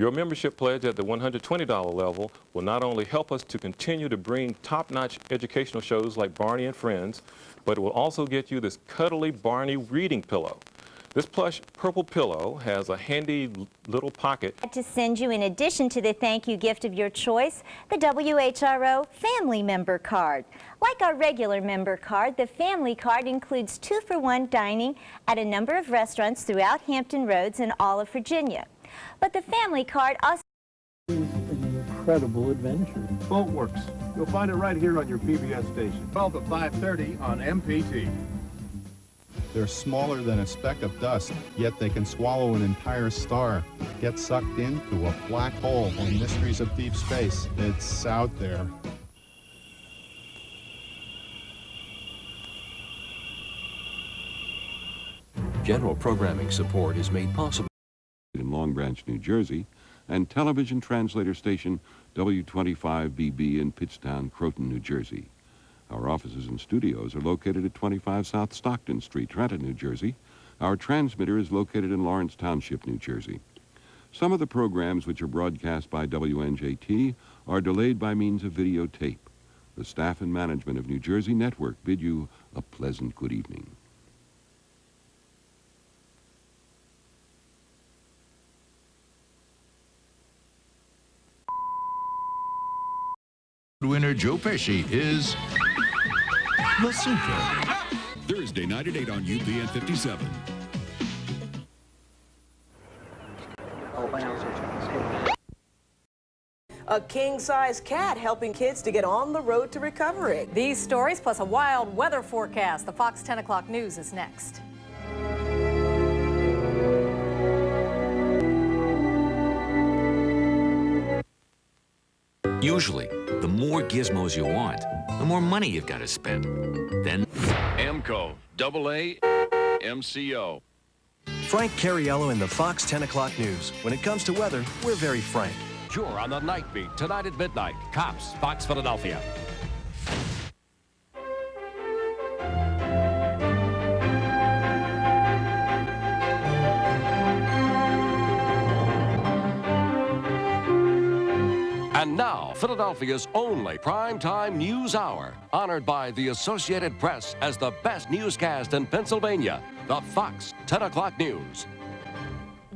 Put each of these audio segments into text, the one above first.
Your membership pledge at the $120 level will not only help us to continue to bring top-notch educational shows like Barney and Friends, but it will also get you this cuddly Barney reading pillow. This plush purple pillow has a handy little pocket To send you, in addition to the thank you gift of your choice, the WHRO family member card. Like our regular member card, the family card includes 2-for-1 dining at a number of restaurants throughout Hampton Roads and all of Virginia. But the family card also is an incredible adventure. Boat Works. You'll find it right here on your PBS station. 12 to 5:30 on MPT. They're smaller than a speck of dust, yet they can swallow an entire star, get sucked into a black hole in mysteries of deep space. It's out there. General programming support is made possible in Long Branch, New Jersey, and television translator station W25BB in Pittstown, Croton, New Jersey. Our offices and studios are located at 25 South Stockton Street, Trenton, New Jersey. Our transmitter is located in Lawrence Township, New Jersey. Some of the programs which are broadcast by WNJT are delayed by means of videotape. The staff and management of New Jersey Network bid you a pleasant good evening. Winner Joe Pesci is the Super. Thursday night at 8 on UPN 57. A king-size cat helping kids to get on the road to recovery. These stories plus a wild weather forecast. The Fox 10 o'clock news is next. Usually, the more gizmos you want, the more money you've got to spend. Then AMCO, AA, MCO. Frank Cariello in the Fox 10 o'clock news. When it comes to weather, we're very frank. Sure, on the Night Beat, tonight at midnight. Cops, Fox Philadelphia. And now, Philadelphia's only primetime news hour, honored by the Associated Press as the best newscast in Pennsylvania, the Fox 10 o'clock news.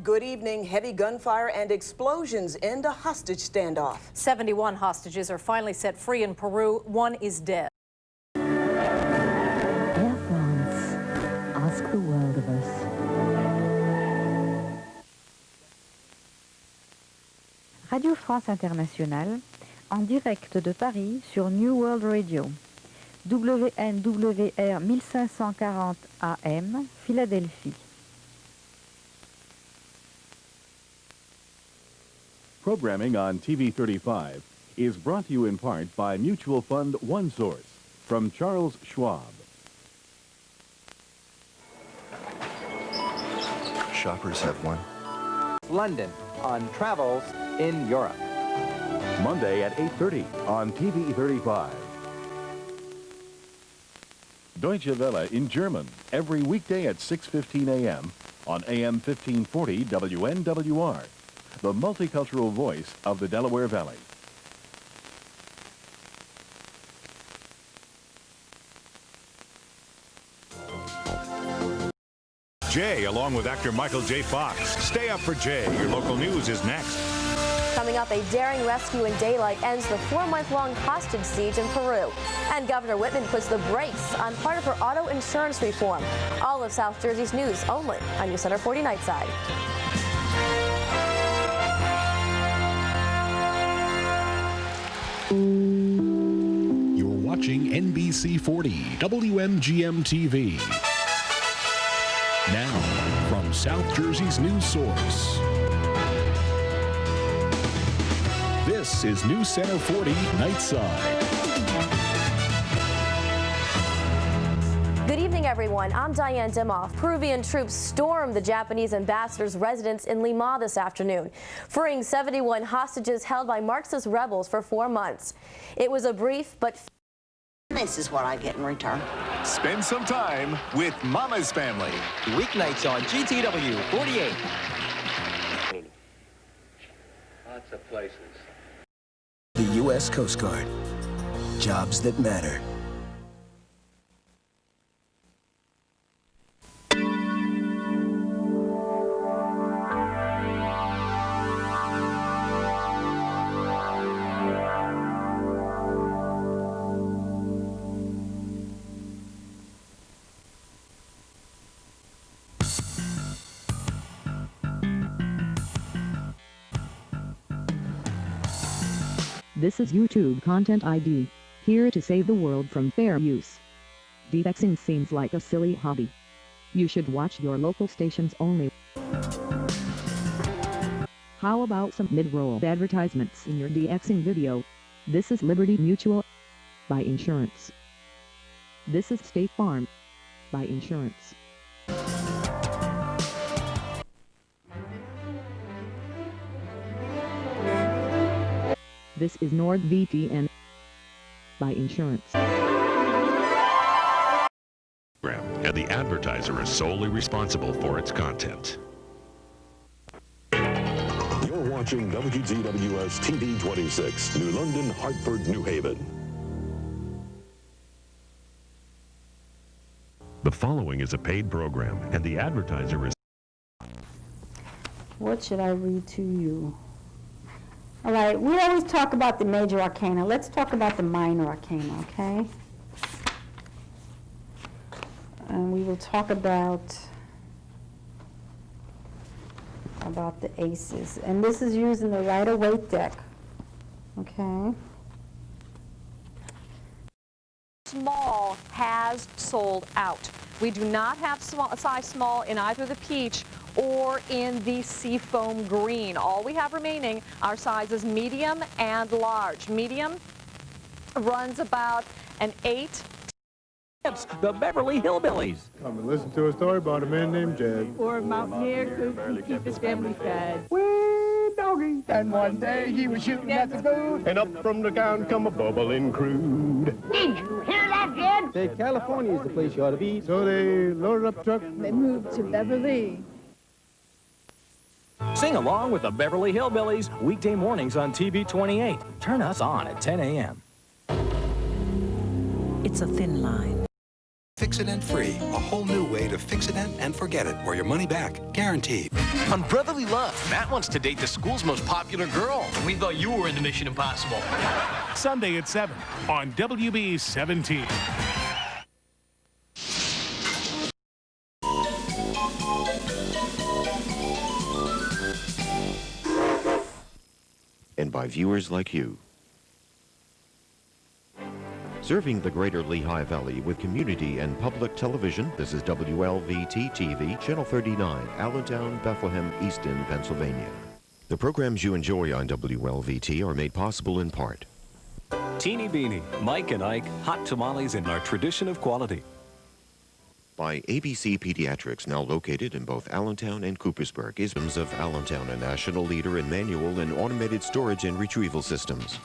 Good evening. Heavy gunfire and explosions end a hostage standoff. 71 hostages are finally set free in Peru. One is dead. Air France, ask the world of us. Radio France Internationale, en direct de Paris sur New World Radio, WNWR 1540 AM, Philadelphie. Programming on TV 35 is brought to you in part by Mutual Fund One Source from Charles Schwab. Shoppers have one. London on travels in Europe. Monday at 8:30 on TV 35. Deutsche Welle in German every weekday at 6:15 a.m. on AM 1540 WNWR, the multicultural voice of the Delaware Valley. Jay, along with actor Michael J. Fox. Stay up for Jay. Your local news is next. Coming up, a daring rescue in daylight ends the 4-month-long hostage siege in Peru. And Governor Whitman puts the brakes on part of her auto insurance reform. All of South Jersey's news only on News Center 40 Nightside. You're watching NBC 40, WMGM TV. Now, from South Jersey's news source. This is News Center 40 Nightside. Good evening, everyone. I'm Diane Dimoff. Peruvian troops stormed the Japanese ambassador's residence in Lima this afternoon, freeing 71 hostages held by Marxist rebels for 4 months. It was a brief but... This is what I get in return. Spend some time with Mama's Family. Weeknights on GTW 48. lots of places. The U.S. Coast Guard. Jobs that matter. This is YouTube Content ID, here to save the world from fair use. DXing seems like a silly hobby. You should watch your local stations only. How about some mid-roll advertisements in your DXing video? This is Liberty Mutual by Insurance. This is State Farm by Insurance. This is NordVPN by Insurance. And the advertiser is solely responsible for its content. You're watching WTWS TV 26, New London, Hartford, New Haven. The following is a paid program, and the advertiser is... What should I read to you? All right, we always talk about the major arcana. Let's talk about the minor arcana, okay? And we will talk about the aces. And this is used in the Rider-Waite deck, okay? Small has sold out. We do not have size small in either the peach or in the seafoam green. All we have remaining are sizes medium and large. Medium runs about an 8. The Beverly Hillbillies. Come and listen to a story about a man named Jed. Or a mountaineer who keep his family fed. Wee doggy. And one day he was shooting at the food, and up from the ground come a bubbling crude. Did you hear that, Jed? Say California is the place you ought to be. So they loaded up truck. They moved to Beverly. Sing along with the Beverly Hillbillies weekday mornings on TV 28. Turn us on at 10 a.m. It's a thin line. Fix-It-Dent Free, a whole new way to fix it and forget it, or your money back, guaranteed. On Brotherly Love, Matt wants to date the school's most popular girl. We thought you were into Mission Impossible. Sunday at 7 on WB 17. And by viewers like you. Serving the greater Lehigh Valley with community and public television, this is WLVT TV, Channel 39, Allentown, Bethlehem, Easton, Pennsylvania. The programs you enjoy on WLVT are made possible in part. Teeny Beanie, Mike and Ike, hot tamales and our tradition of quality. By ABC Pediatrics, now located in both Allentown and Coopersburg, is of Allentown, a national leader in manual and automated storage and retrieval systems.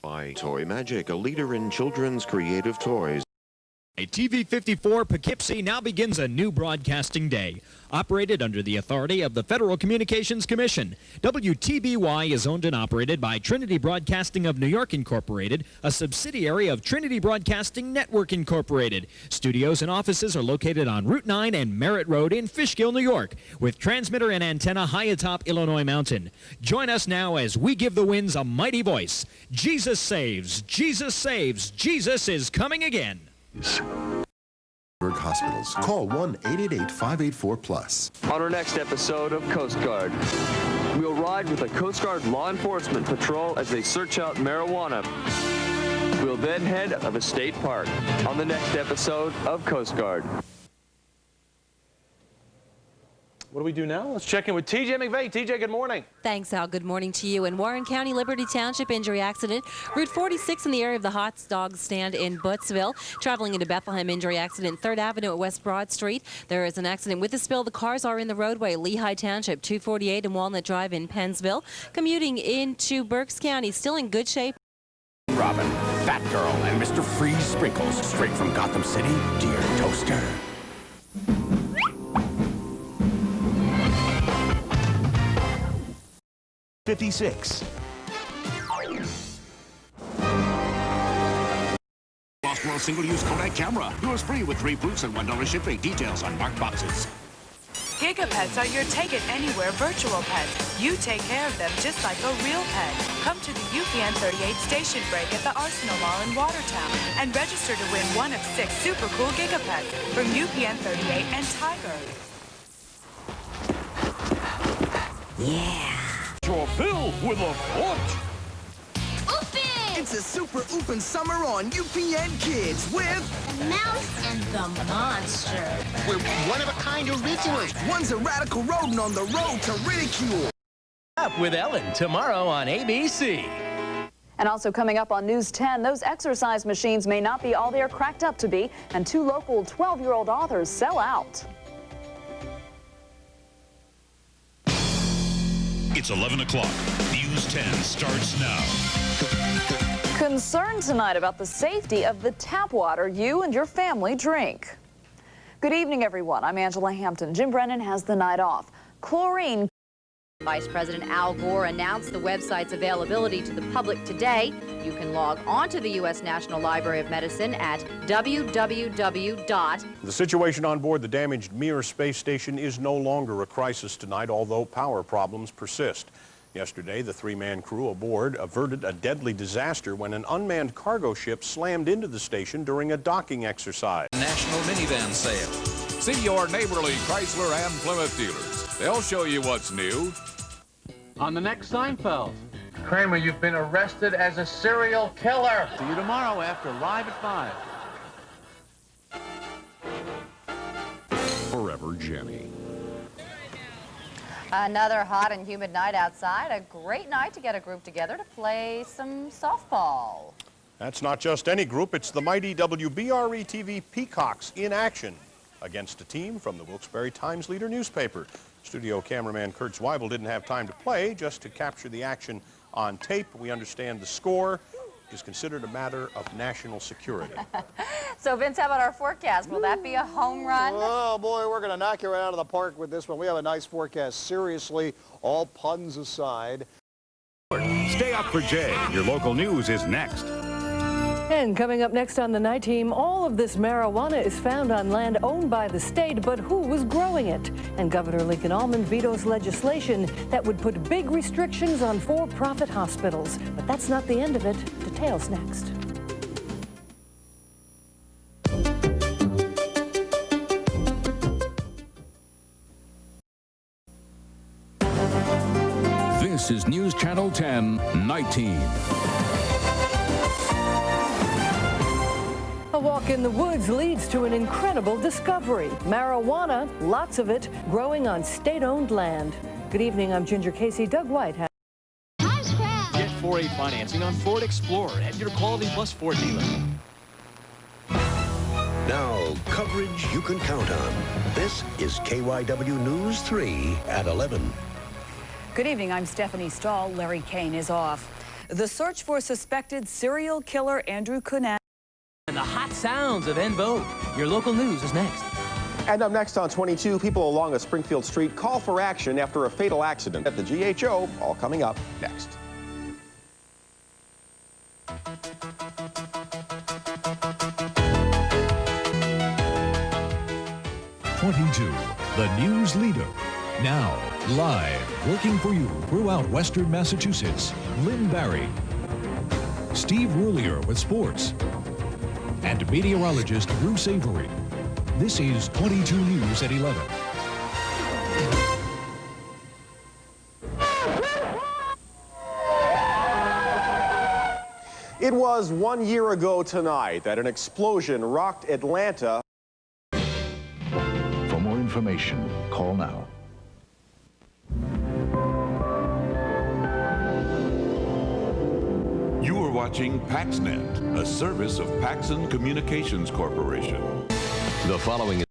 By Toy Magic, a leader in children's creative toys. TV 54 Poughkeepsie now begins a new broadcasting day. Operated under the authority of the Federal Communications Commission, WTBY is owned and operated by Trinity Broadcasting of New York Incorporated, a subsidiary of Trinity Broadcasting Network Incorporated. Studios and offices are located on Route 9 and Merritt Road in Fishkill, New York, with transmitter and antenna high atop Illinois Mountain. Join us now as we give the winds a mighty voice. Jesus saves, Jesus saves, Jesus is coming again. Hospitals. Call 1-888-584-PLUS. On our next episode of Coast Guard, we'll ride with a Coast Guard law enforcement patrol as they search out marijuana. We'll then head of a state park on the next episode of Coast Guard. What do we do now? Let's check in with TJ McVeigh. TJ, good morning. Thanks, Al. Good morning to you. In Warren County, Liberty Township, injury accident. Route 46 in the area of the Hot Dog Stand in Buttsville. Traveling into Bethlehem, injury accident. 3rd Avenue at West Broad Street. There is an accident with a spill. The cars are in the roadway. Lehigh Township, 248 and Walnut Drive in Pennsville. Commuting into Berks County, still in good shape. Robin, Batgirl, and Mr. Freeze Sprinkles, straight from Gotham City to your toaster. 56. WHRO single-use Kodak camera. Yours free with 3 proofs and $1 shipping. Details on marked boxes. Gigapets are your take-it-anywhere virtual pets. You take care of them just like a real pet. Come to the UPN 38 station break at the Arsenal Mall in Watertown and register to win one of 6 super cool Gigapets from UPN 38 and Tiger. Yeah. You're filled with a foot. It's a super oopin' summer on UPN Kids with The Mouse and the Monster. We're one-of-a-kind originals. One's a radical rodent on the road to ridicule. Up with Ellen tomorrow on ABC. And also coming up on News 10, those exercise machines may not be all they're cracked up to be, and 2 local 12-year-old authors sell out. It's 11 o'clock. News 10 starts now. Concerned tonight about the safety of the tap water you and your family drink. Good evening, everyone. I'm Angela Hampton. Jim Brennan has the night off. Chlorine. Vice President Al Gore announced the website's availability to the public today. You can log on to the U.S. National Library of Medicine at www. The situation on board the damaged Mir space station is no longer a crisis tonight, although power problems persist. Yesterday, the 3-man crew aboard averted a deadly disaster when an unmanned cargo ship slammed into the station during a docking exercise. National minivan sale. See your neighborly Chrysler and Plymouth dealers. They'll show you what's new. On the next Seinfeld. Kramer, you've been arrested as a serial killer. See you tomorrow after Live at 5. Forever Jenny. Another hot and humid night outside. A great night to get a group together to play some softball. That's not just any group, it's the mighty WBRE TV Peacocks in action against a team from the Wilkes-Barre Times-Leader newspaper. Studio cameraman Kurt Zweibel didn't have time to play, just to capture the action on tape. We understand the score is considered a matter of national security. So, Vince, how about our forecast? Will that be a home run? Oh, boy, we're going to knock you right out of the park with this one. We have a nice forecast. Seriously, all puns aside. Stay up for Jay. Your local news is next. And coming up next on the night team, all of this marijuana is found on land owned by the state, but who was growing it? And Governor Lincoln Almond vetoes legislation that would put big restrictions on for-profit hospitals. But that's not the end of it. Details next. This is News Channel 10, Night Team. A walk in the woods leads to an incredible discovery. Marijuana, lots of it, growing on state-owned land. Good evening, I'm Ginger Casey. Doug White has... Get 4A financing on Ford Explorer at your Quality Plus Ford dealer. Now, coverage you can count on. This is KYW News 3 at 11. Good evening, I'm Stephanie Stahl. Larry Kane is off. The search for suspected serial killer Andrew Cunanan. And the hot sounds of En Vogue. Your local news is next. And up next on 22, people along a Springfield street call for action after a fatal accident at the GHO. All coming up next. The news leader. Now, live, working for you throughout Western Massachusetts, Lynn Barry, Steve Roulier with sports, and meteorologist Bruce Avery. This is 22 News at 11. It was 1 year ago tonight that an explosion rocked Atlanta. For more information, call now. You are watching PaxNet, a service of Paxson Communications Corporation. The following is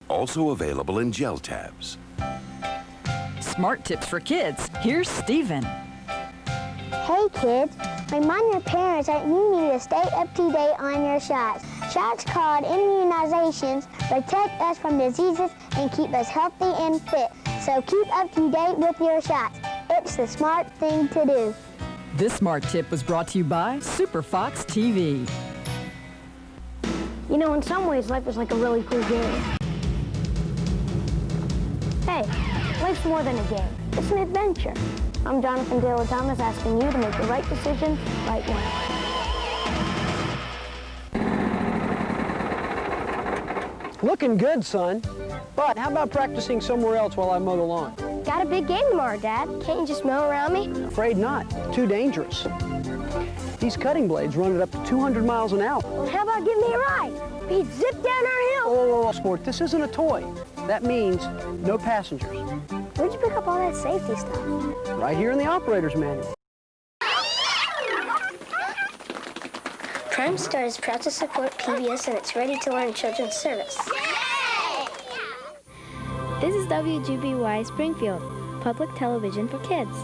also available in gel tabs. Smart tips for kids. Here's Stephen. Hey kids, remind your parents that you need to stay up to date on your shots. Shots called immunizations protect us from diseases and keep us healthy and fit. So keep up to date with your shots. It What's the smart thing to do? This smart tip was brought to you by Super Fox TV. You know, in some ways, life is like a really cool game. Hey, life's more than a game. It's an adventure. I'm Jonathan Taylor Thomas asking you to make the right decision right now. Looking good, son. But how about practicing somewhere else while I mow the lawn? Got a big game tomorrow, Dad. Can't you just mow around me? Afraid not. Too dangerous. These cutting blades run at up to 200 miles an hour. Well, how about giving me a ride? We'd zip down our hill. Oh, sport, this isn't a toy. That means no passengers. Where'd you pick up all that safety stuff? Right here in the operator's manual. Prime Star is proud to support PBS and it's ready to learn children's service. This is WGBY Springfield, public television for kids.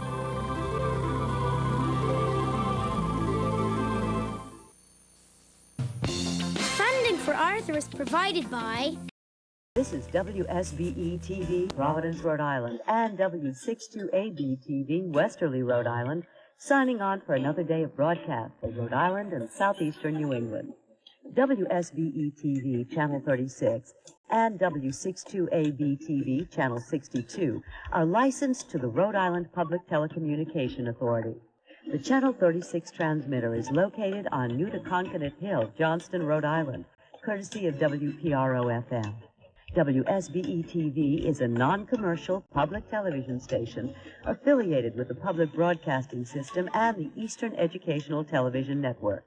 Funding for Arthur is provided by... This is WSBE TV, Providence, Rhode Island, and W62AB TV, Westerly, Rhode Island, signing on for another day of broadcast for Rhode Island and southeastern New England. WSBE TV, Channel 36, and W62AB TV, Channel 62, are licensed to the Rhode Island Public Telecommunication Authority. The Channel 36 transmitter is located on New Conconnet Hill, Johnston, Rhode Island, courtesy of WPRO FM. WSBE TV is a non-commercial public television station affiliated with the Public Broadcasting System and the Eastern Educational Television Network.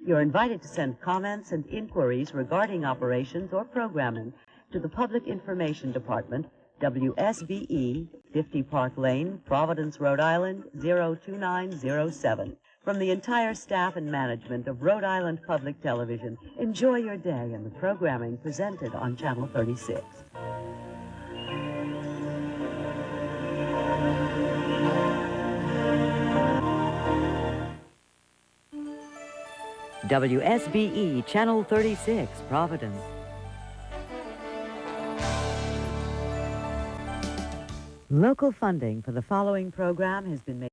You're invited to send comments and inquiries regarding operations or programming to the Public Information Department, WSBE, 50 Park Lane, Providence, Rhode Island, 02907. From the entire staff and management of Rhode Island Public Television, enjoy your day and the programming presented on Channel 36. WSBE, Channel 36, Providence. Local funding for the following program has been made.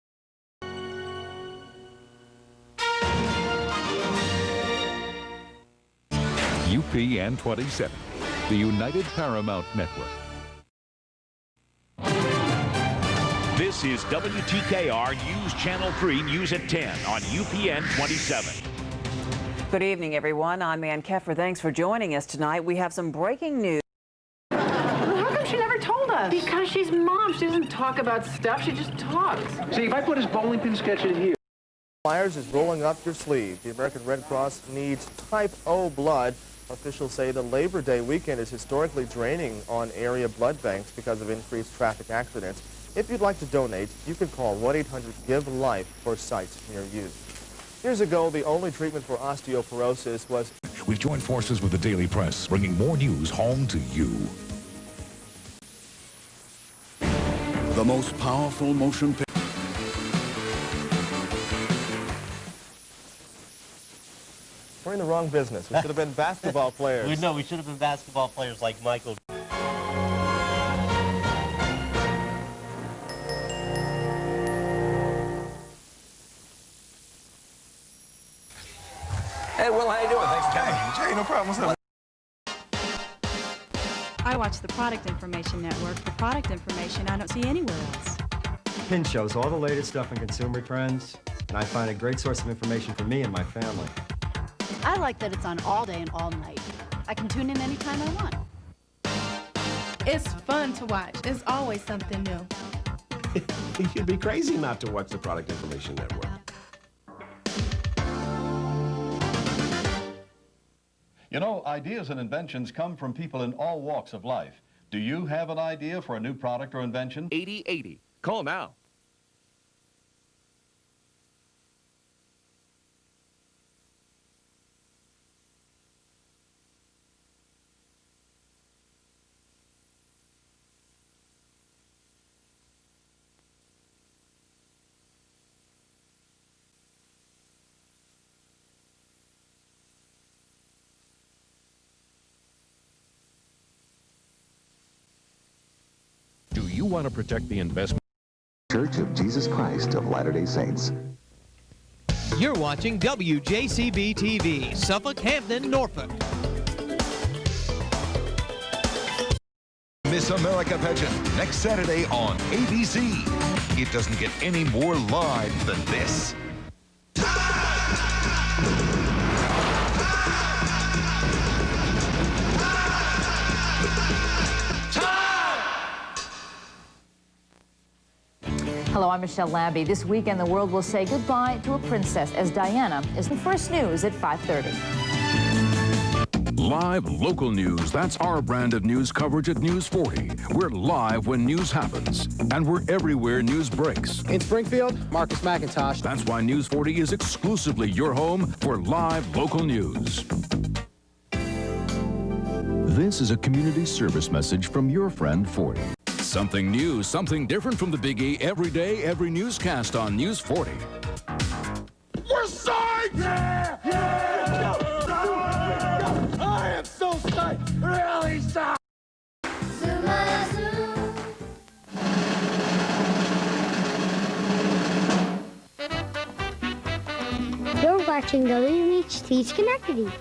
UPN 27, the United Paramount Network. This is WTKR News Channel 3 News at 10 on UPN 27. Good evening, everyone. I'm Ann Keffer. Thanks for joining us tonight. We have some breaking news. How come she never told us? Because she's mom. She doesn't talk about stuff. She just talks. See, if I put his bowling pin sketch in here. Myers is rolling up your sleeve. The American Red Cross needs type O blood. Officials say the Labor Day weekend is historically draining on area blood banks because of increased traffic accidents. If you'd like to donate, you can call 1-800-GIVE-LIFE for sites near you. Years ago, the only treatment for osteoporosis was... We've joined forces with the Daily Press, bringing more news home to you. The most powerful motion picture. We're in the wrong business. We should have been basketball players. We should have been basketball players like Michael. Hey, Will, how you doing? Thanks for coming. Jay, no problem. What's up? I watch the Product Information Network. The product information I don't see anywhere else. PIN shows all the latest stuff in consumer trends, and I find a great source of information for me and my family. I like that it's on all day and all night. I can tune in anytime I want. It's fun to watch. There's always something new. You'd be crazy not to watch the Product Information Network. You know, ideas and inventions come from people in all walks of life. Do you have an idea for a new product or invention? 8080. Call now. Do you want to protect the investment? Church of Jesus Christ of Latter-day Saints. You're watching WJCB TV, Suffolk, Hampton, Norfolk. Miss America pageant next Saturday on ABC. It doesn't get any more live than this. Hello, I'm Michelle Labby. This weekend, the world will say goodbye to a princess as Diana is in First News at 5:30. Live local news. That's our brand of news coverage at News 40. We're live when news happens, and we're everywhere news breaks. In Springfield, Marcus McIntosh. That's why News 40 is exclusively your home for live local news. This is a community service message from your friend 40. Something new, something different from the Big E every day, every newscast on News 40. We're psyched! Yeah! Yeah! I am so psyched! Really psyched! You're watching WHT Schenectady.